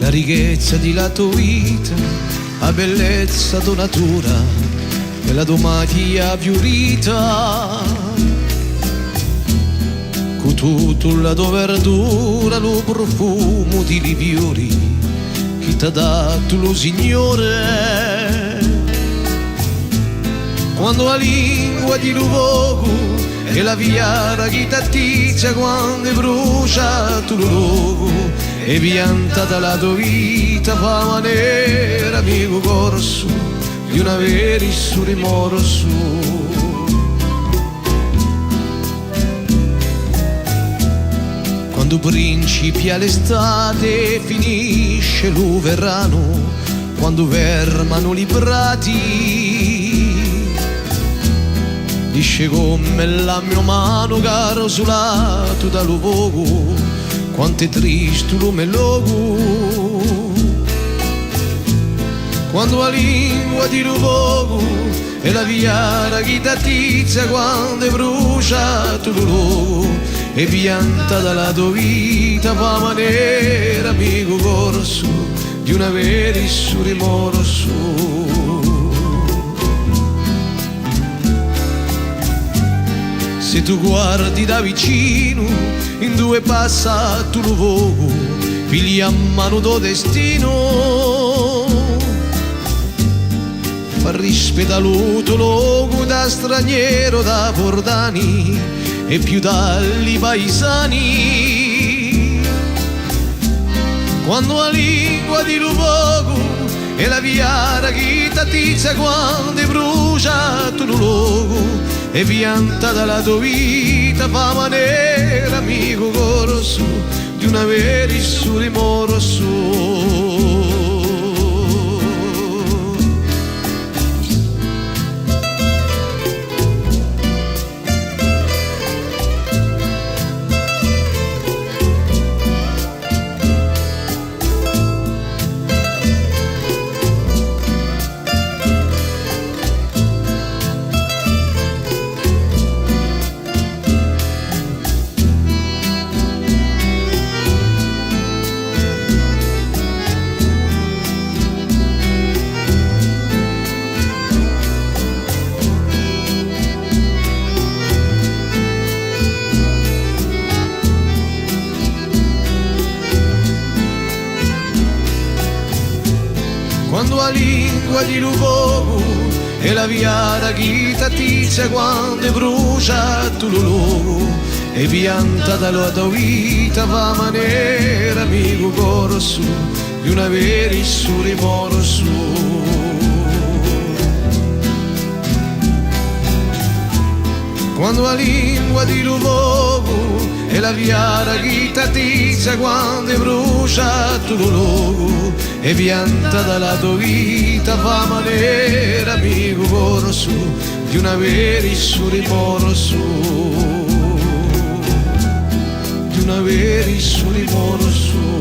la ricchezza di la tua vita, la bellezza tua natura e la tua magia fiorita. Con tutta la tua verdura, lo profumo di fiori che ti ha dato lo Signore. Quando la lingua di luogo e la viara che ti atticcia quando brucia tu luogo e pianta dalla tua vita fa manera amico corso di una verissimo rimorso. Quando principia l'estate finisce lo verano, quando vermano i prati, disce come la mia mano caro solato da luogo, quanto è triste lo melogo. Quando la lingua di luogo e la viara che ti attizza quando brucia tu luogo e pianta dalla tua vita fa manera amico corso di una verissimo rimorso. Se tu guardi da vicino, in due passa tu luogo, figli a mano do destino. Fa rispettare tuo luogo da straniero, da Bordani e più dagli paesani. Quando la lingua di luogo e la viara che ti attizza quando brucia tu luogo e pianta dalla tua vita fa manera amico corso di una verissimo rimorso. Quando la lingua di luogo e la viara che ti attizza quando brucia tu luogo e pianta dalla tua vita fa manera amico corso di una verissimo rimorso. Quando la lingua di luogo e la viara che ti attizza quando brucia tu luogo e pianta dalla tua vita fa manera amico corso di una verissimo rimorso, di una verissimo rimorso.